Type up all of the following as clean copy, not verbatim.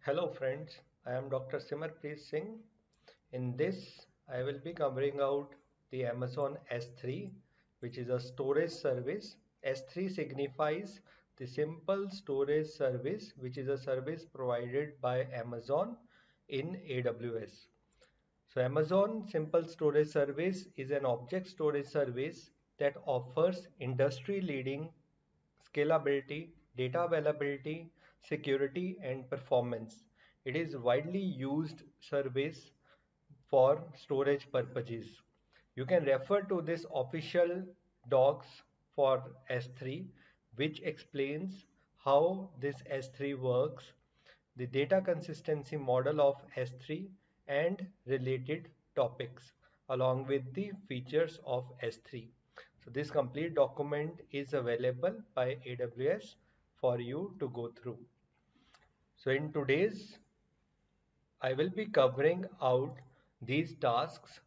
Hello friends, I am Dr. Simarpreet Singh. In this, I will be covering out the Amazon S3, which is a storage service. S3 signifies the simple storage service, which is a service provided by Amazon in AWS. So Amazon Simple Storage Service is an object storage service that offers industry-leading scalability, data availability, security, and performance. It is widely used service for storage purposes. You can refer to this official docs for S3, which explains how this S3 works, the data consistency model of S3, and related topics, along with the features of S3. So this complete document is available by AWS for you to go through. So in today's, I will be covering out these tasks.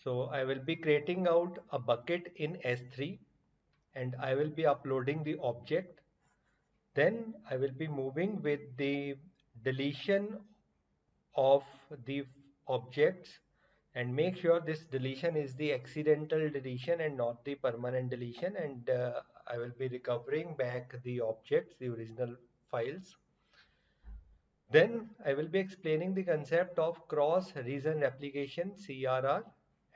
So I will be creating out a bucket in S3 and I will be uploading the object. Then I will be moving with the deletion of the objects and make sure this deletion is the accidental deletion and not the permanent deletion, and I will be recovering back the objects, the original files. Then I will be explaining the concept of cross-region replication CRR,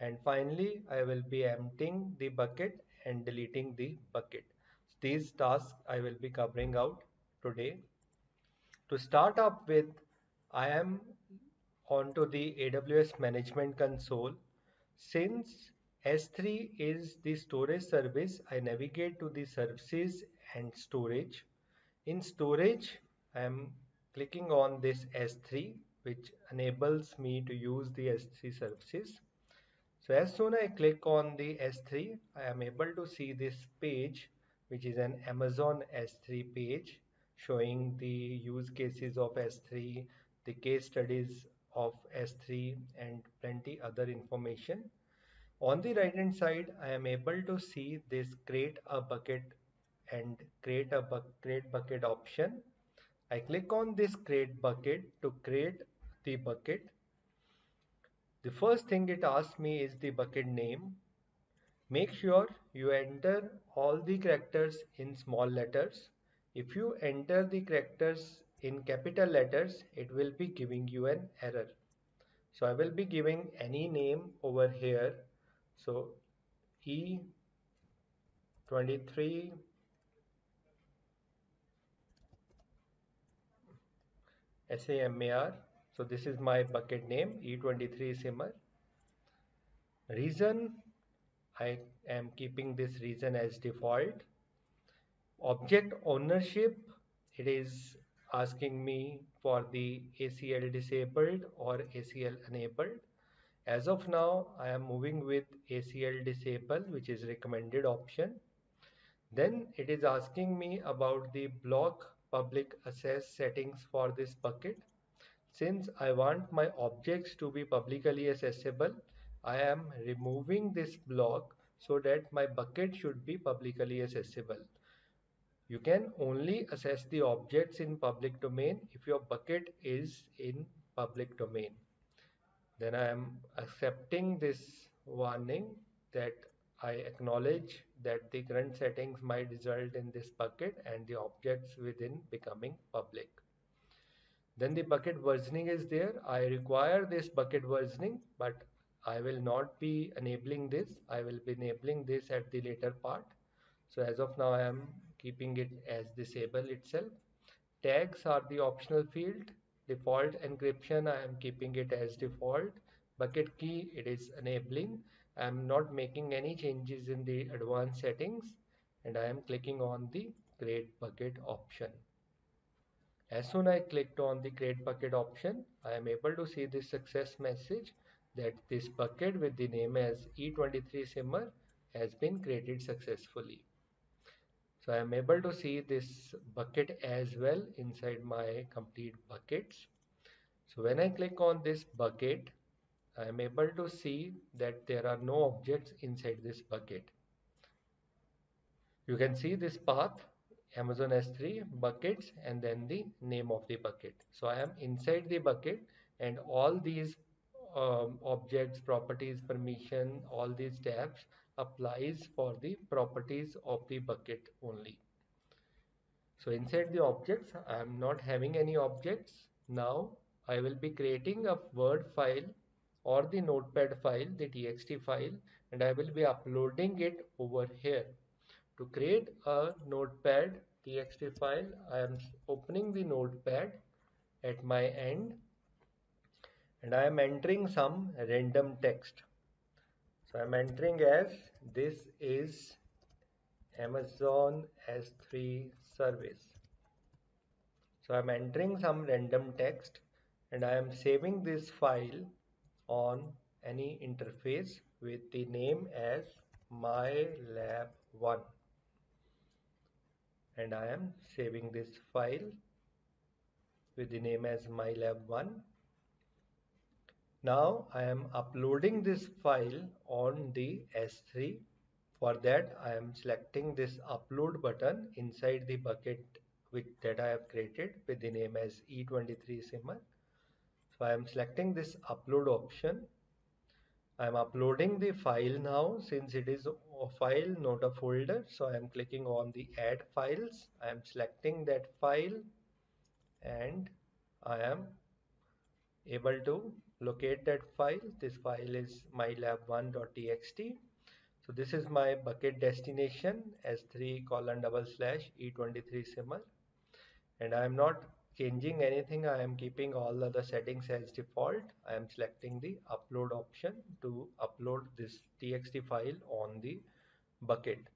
and finally I will be emptying the bucket and deleting the bucket. These tasks I will be covering out today. To start up with, I am onto the AWS Management Console. Since S3 is the storage service, I navigate to the services and storage. In storage, I am clicking on this S3, which enables me to use the S3 services. So as soon as I click on the S3, I am able to see this page, which is an Amazon S3 page showing the use cases of S3, the case studies of S3, and plenty other information. On the right hand side, I am able to see this create a bucket and create bucket option. I click on this create bucket to create the bucket. The first thing it asks me is the bucket name. Make sure you enter all the characters in small letters. If you enter the characters in capital letters, it will be giving you an error. So I will be giving any name over here. So E23 SAMAR. So this is my bucket name, E23 Simmer. Reason, I am keeping this reason as default. Object ownership, it is asking me for the ACL disabled or ACL enabled. As of now, I am moving with ACL disabled, which is recommended option. Then it is asking me about the block public access settings for this bucket. Since I want my objects to be publicly accessible, I am removing this block so that my bucket should be publicly accessible. You can only access the objects in public domain if your bucket is in public domain. Then I am accepting this warning that I acknowledge that the current settings might result in this bucket and the objects within becoming public. Then the bucket versioning is there. I require this bucket versioning, but I will not be enabling this. I will be enabling this at the later part. So as of now, I am keeping it as disable itself. Tags are the optional field. Default encryption, I am keeping it as default. Bucket key, it is enabling. I am not making any changes in the advanced settings, and I am clicking on the create bucket option. As soon as I clicked on the create bucket option, I am able to see this success message that this bucket with the name as E23 Simmer has been created successfully. So I am able to see this bucket as well inside my complete buckets. So when I click on this bucket, I am able to see that there are no objects inside this bucket. You can see this path Amazon S3 buckets and then the name of the bucket. So I am inside the bucket, and all these objects, properties, permission, all these tabs applies for the properties of the bucket only. So inside the objects, I am not having any objects. Now I will be creating a Word file or the Notepad file, the TXT file, and I will be uploading it over here. To create a Notepad TXT file, I am opening the Notepad at my end, and I am entering some random text. So I am entering as this is Amazon S3 service. So I'm entering some random text, and I am saving this file on any interface with the name as MyLab1, and I am saving this file with the name as MyLab1. Now I am uploading this file on the S3. For that, I am selecting this upload button inside the bucket that I have created with the name as E23Simmer. So I am selecting this upload option. I am uploading the file now, since it is a file, not a folder. So I am clicking on the add files. I am selecting that file, and I am able to locate that file. This file is mylab1.txt. So this is my bucket destination S3:/E23Simmer, and I am not changing anything. I am keeping all other settings as default. I am selecting the upload option to upload this txt file on the bucket.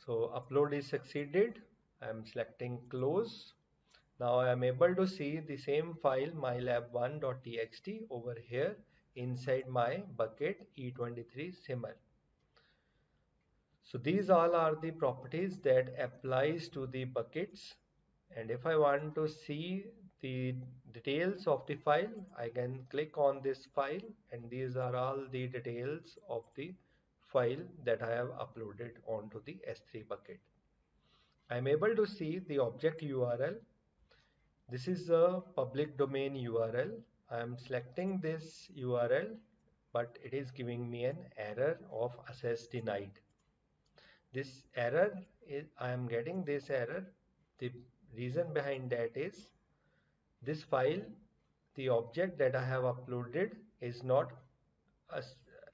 So upload is succeeded. I am selecting close. Now I am able to see the same file mylab1.txt over here inside my bucket E23Simmer. So these all are the properties that applies to the buckets, and if I want to see the details of the file, I can click on this file, and these are all the details of the file that I have uploaded onto the S3 bucket. I am able to see the object URL. This is a public domain URL. I am selecting this URL, but it is giving me an error of access denied. This error is, I am getting this error. The reason behind that is this file, the object that I have uploaded, is not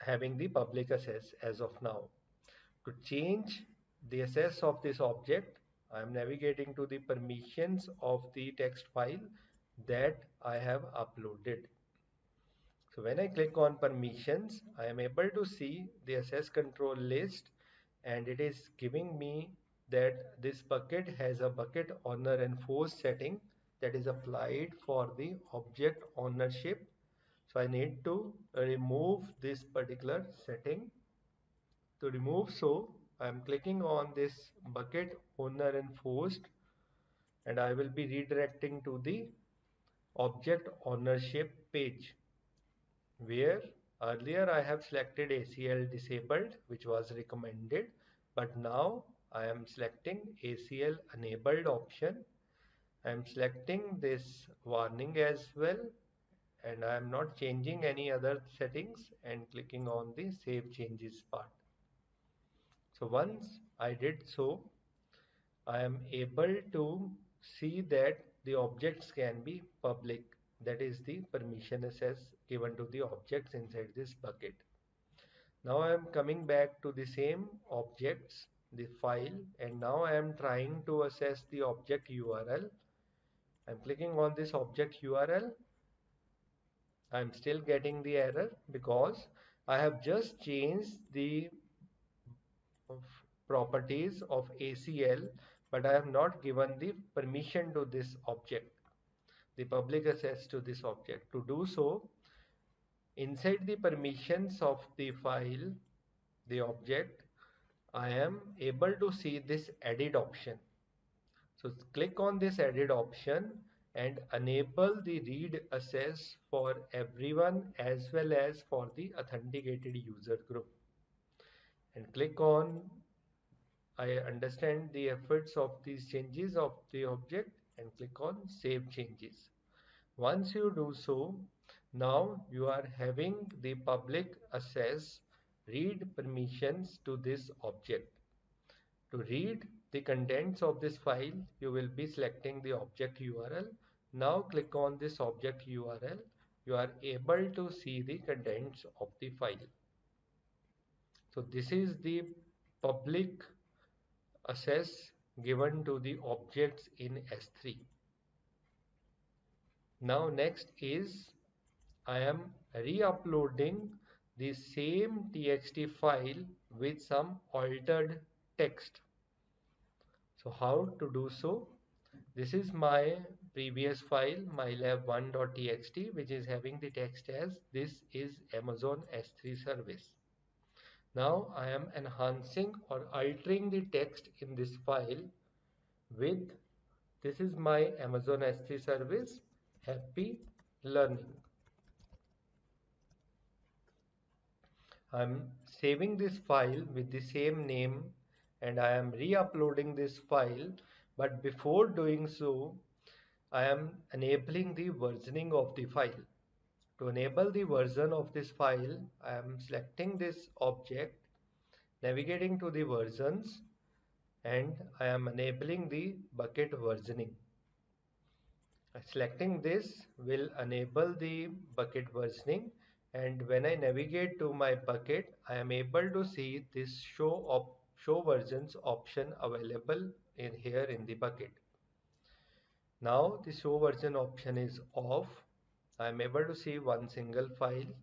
having the public access as of now. To change the access of this object, I am navigating to the permissions of the text file that I have uploaded. So when I click on permissions, I am able to see the access control list, and it is giving me that this bucket has a bucket owner enforced setting that is applied for the object ownership. So I need to remove this particular setting. To remove, so I am clicking on this bucket owner enforced, and I will be redirecting to the object ownership page, where earlier I have selected ACL disabled, which was recommended, but now I am selecting ACL enabled option. I am selecting this warning as well, and I am not changing any other settings, and clicking on the save changes part. So once I did so, I am able to see that the objects can be public. That is the permission access given to the objects inside this bucket. Now I am coming back to the same objects, the file, and now I am trying to access the object URL. I am clicking on this object URL. I am still getting the error because I have just changed the properties of ACL, but I have not given the permission to this object, the public access to this object. To do so, inside the permissions of the file, the object, I am able to see this edit option. So click on this edit option and enable the read access for everyone as well as for the authenticated user group, and click on I understand the efforts of these changes of the object and click on Save Changes. Once you do so, now you are having the public access read permissions to this object. To read the contents of this file, you will be selecting the object URL. Now click on this object URL. You are able to see the contents of the file. So this is the public access given to the objects in S3. Now next is I am re-uploading the same txt file with some altered text. So how to do so? This is my previous file, mylab1.txt, which is having the text as this is Amazon S3 service. Now I am enhancing or altering the text in this file with this is my Amazon S3 service, happy learning. I'm saving this file with the same name and I am re-uploading this file, but before doing so I am enabling the versioning of the file. To enable the version of this file, I am selecting this object, navigating to the versions, and I am enabling the bucket versioning. Selecting this will enable the bucket versioning, and when I navigate to my bucket, I am able to see this show versions option available in here in the bucket. Now the show version option is off. I am able to see one single file.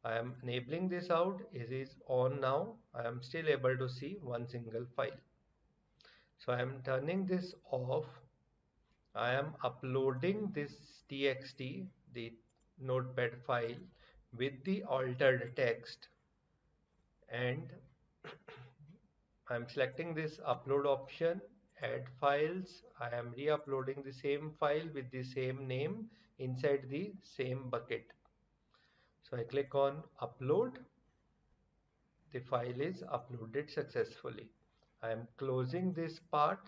I am enabling this out. It is on now. I am still able to see one single file. So I am turning this off. I am uploading this txt, the notepad file with the altered text, and I am selecting this upload option, add files. I am re-uploading the same file with the same name inside the same bucket. So I click on upload. The file is uploaded successfully. I am closing this part,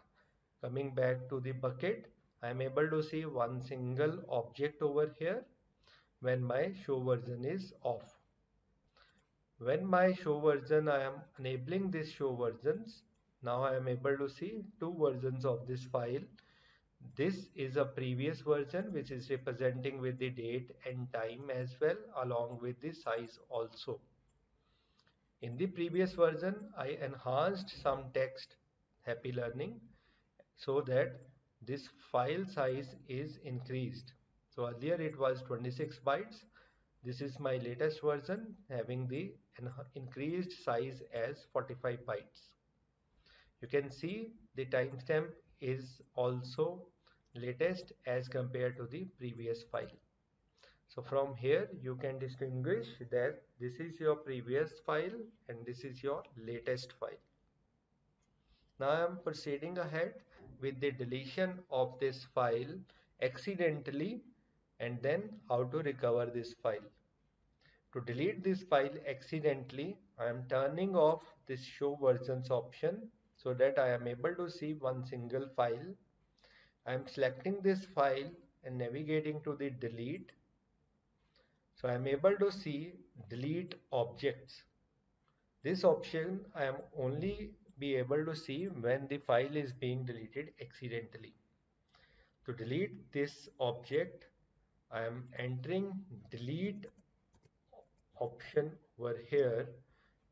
coming back to the bucket. I am able to see one single object over here when my show version is off. When my show version, I am enabling this show versions. Now I am able to see two versions of this file. This is a previous version which is representing with the date and time as well, along with the size also. In the previous version, I enhanced some text, happy learning, so that this file size is increased. So earlier it was 26 bytes. This is my latest version having the increased size as 45 bytes. You can see the timestamp is also latest as compared to the previous file. So from here you can distinguish that this is your previous file and this is your latest file. Now I am proceeding ahead with the deletion of this file accidentally and then how to recover this file. To delete this file accidentally, I am turning off this show versions option so that I am able to see one single file. I am selecting this file and navigating to the delete. So I am able to see delete objects. This option I am only be able to see when the file is being deleted accidentally. To delete this object, I am entering delete option over here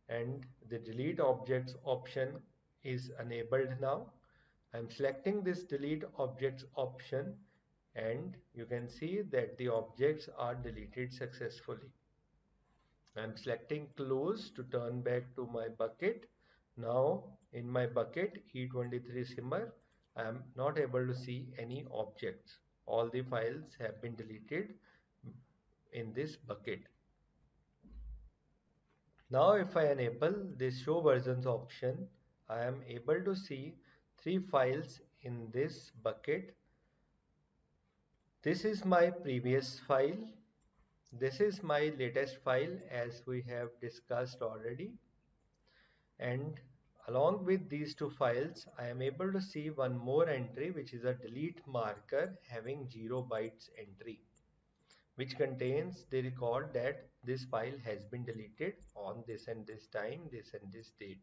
and the delete objects option is enabled now. I'm selecting this delete objects option and you can see that the objects are deleted successfully. I'm selecting close to turn back to my bucket. Now in my bucket E23 Simmer, I am not able to see any objects. All the files have been deleted in this bucket. Now if I enable this show versions option, I am able to see three files in this bucket. This is my previous file. This is my latest file as we have discussed already. And Along with these two files, I am able to see one more entry, which is a delete marker having 0 bytes entry, which contains the record that this file has been deleted on this and this time, this and this date.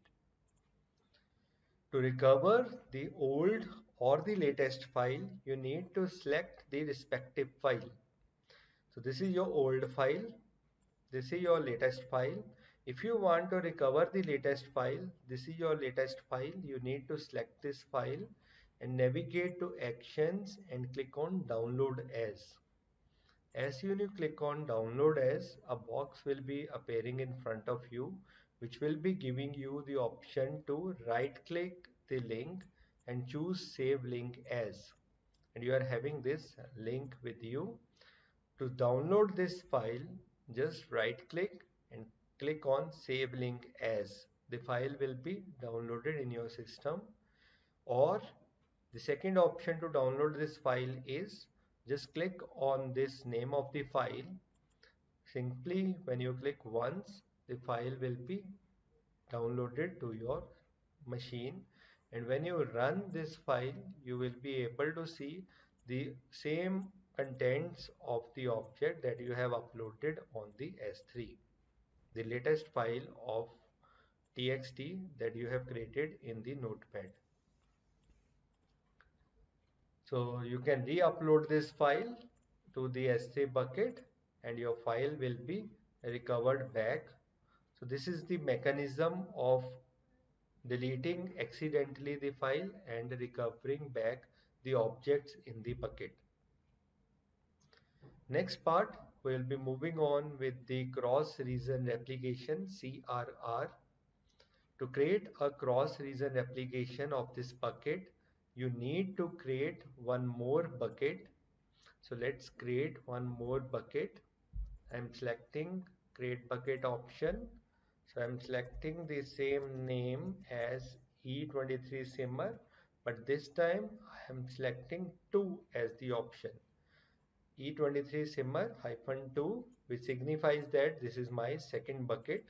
To recover the old or the latest file, you need to select the respective file. So this is your old file, this is your latest file. If you want to recover the latest file, this is your latest file, you need to select this file and navigate to actions and click on download as. As soon you click on download as, a box will be appearing in front of you, which will be giving you the option to right click the link and choose save link as. And you are having this link with you. To download this file, just right click and click on save link as. The file will be downloaded in your system. Or the second option to download this file is just click on this name of the file. Simply when you click once, the file will be downloaded to your machine, and when you run this file, you will be able to see the same contents of the object that you have uploaded on the S3, the latest file of txt that you have created in the notepad. So you can re-upload this file to the S3 bucket and your file will be recovered back. So this is the mechanism of deleting accidentally the file and recovering back the objects in the bucket. Next part, we will be moving on with the cross-region replication CRR. To create a cross-region replication of this bucket, you need to create one more bucket. So let's create one more bucket. I'm selecting create bucket option. So I'm selecting the same name as E23 simmer, but this time I am selecting 2 as the option. E23 simmer -2, which signifies that this is my second bucket.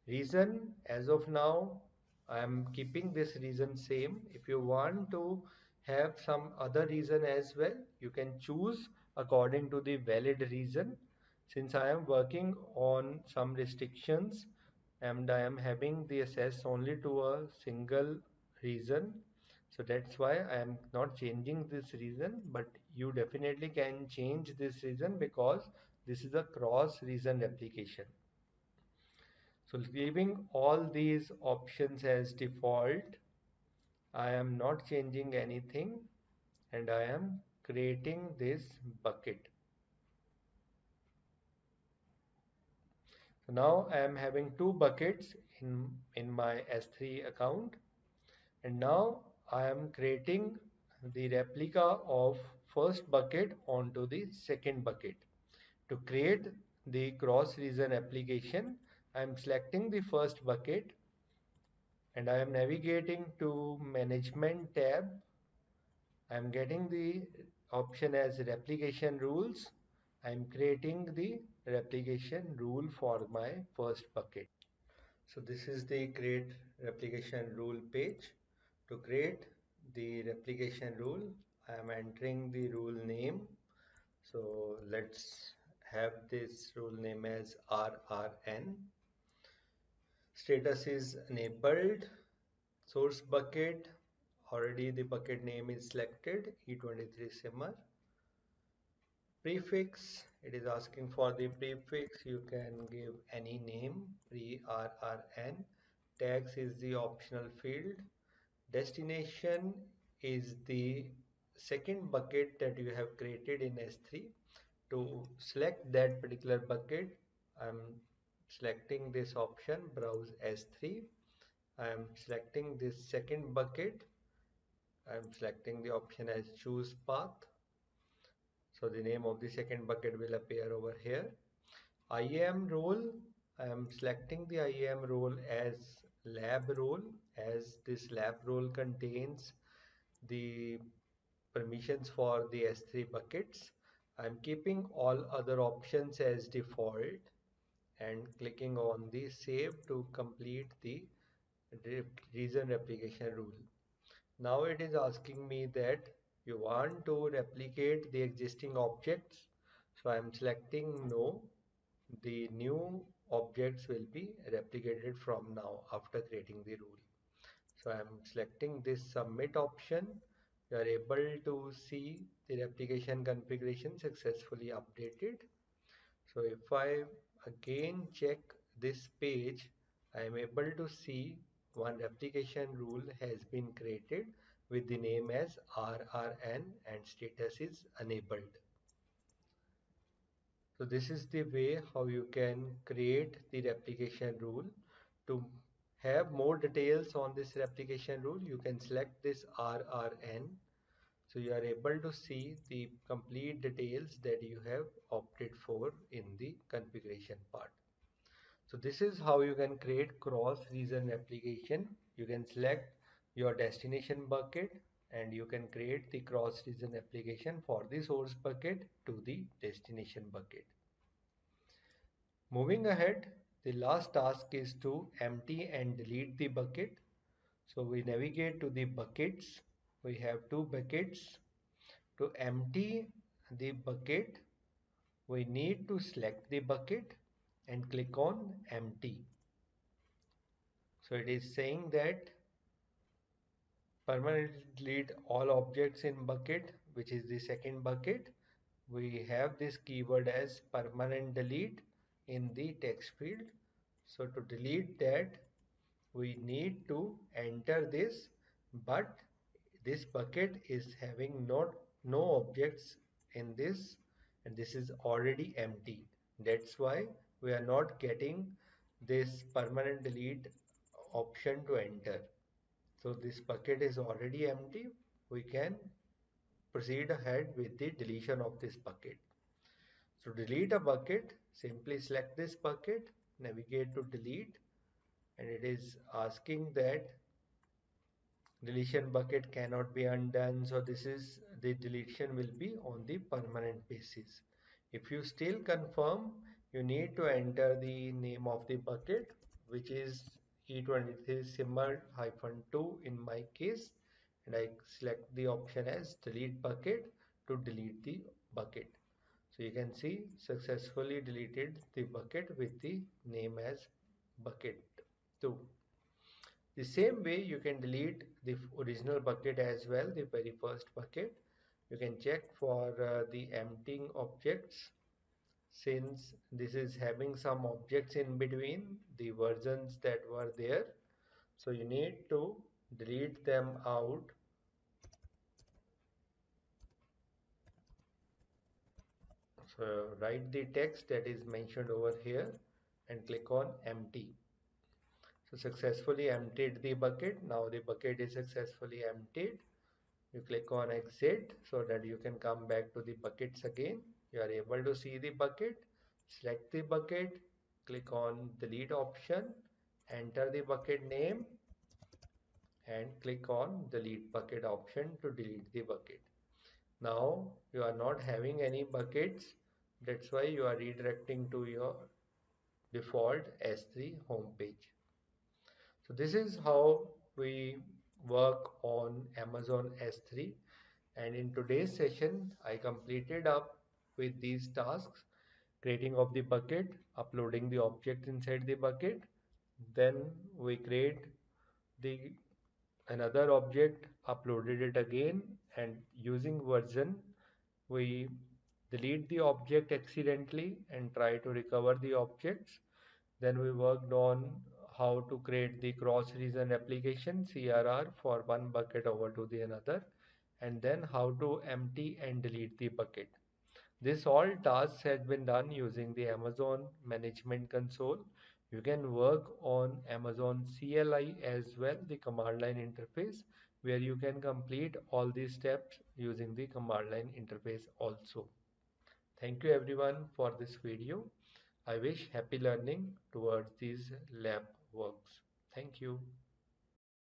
Reason, as of now, I am keeping this reason same. If you want to have some other reason as well, you can choose according to the valid reason. Since I am working on some restrictions and I am having the access only to a single reason, so that's why I am not changing this reason, but you definitely can change this reason because this is a cross reason replication. So leaving all these options as default, I am not changing anything and I am creating this bucket. So now I am having 2 buckets in my S3 account, and now I am creating the replica of first bucket onto the second bucket. To create the cross region application, I am selecting the first bucket and I am navigating to management tab. I am getting the option as replication rules. I am creating the replication rule for my first bucket. So this is the create replication rule page. To create the replication rule, I am entering the rule name. So let's have this rule name as RRN. Status is enabled. Source bucket, already the bucket name is selected, E23 simmer. Prefix, it is asking for the prefix, you can give any name, pre-RRN. Tags is the optional field. Destination is the second bucket that you have created in S3. To select that particular bucket, I'm selecting this option, browse S3. I am selecting this second bucket. I am selecting the option as choose path. So the name of the second bucket will appear over here. IAM role, I am selecting the IAM role as lab role, as this lab role contains the permissions for the S3 buckets. I am keeping all other options as default and clicking on the save to complete the region replication rule. Now it is asking me that you want to replicate the existing objects. So I am selecting no. The new objects will be replicated from now after creating the rule. So I am selecting this submit option. You are able to see the replication configuration successfully updated. So if I again check this page, I am able to see one replication rule has been created with the name as RRN and status is enabled. So this is the way how you can create the replication rule. To have more details on this replication rule, you can select this RRN. So you are able to see the complete details that you have opted for in the configuration part. So this is how you can create cross-region replication. You can select your destination bucket and you can create the cross-region application for the source bucket to the destination bucket. Moving ahead, the last task is to empty and delete the bucket. So we navigate to the buckets. We have two buckets. To empty the bucket, we need to select the bucket and click on empty. So it is saying that permanently delete all objects in bucket, which is the second bucket. We have this keyword as permanent delete in the text field. So to delete that, we need to enter this, but this bucket is having no objects in this, and this is already empty. That's why we are not getting this permanent delete option to enter. So this bucket is already empty. We can proceed ahead with the deletion of this bucket. So delete a bucket, simply select this bucket, navigate to delete, and it is asking that deletion bucket cannot be undone. So this is the deletion will be on the permanent basis. If you still confirm, you need to enter the name of the bucket, which is E23 simmer-2 in my case, and I select the option as delete bucket to delete the bucket. So you can see successfully deleted the bucket with the name as bucket 2. The same way you can delete the original bucket as well, the very first bucket. You can check for the emptying objects, since this is having some objects in between the versions that were there. So you need to delete them out. So write the text that is mentioned over here and click on empty. So successfully emptied the bucket. Now the bucket is successfully emptied. You click on exit so that you can come back to the buckets again. You are able to see the bucket, select the bucket, click on delete option, enter the bucket name and click on delete bucket option to delete the bucket. Now you are not having any buckets, that's why you are redirecting to your default S3 home page. So this is how we work on Amazon S3. And in today's session, I completed up with these tasks: creating of the bucket, uploading the object inside the bucket. Then we create the another object, uploaded it again, and using version, we delete the object accidentally and try to recover the objects. Then we worked on how to create the cross region application CRR for one bucket over to the another, and then how to empty and delete the bucket. This all tasks has been done using the Amazon Management Console. You can work on Amazon CLI as well, the command line interface, where you can complete all these steps using the command line interface also. Thank you everyone for this video. I wish happy learning towards these lab works. Thank you.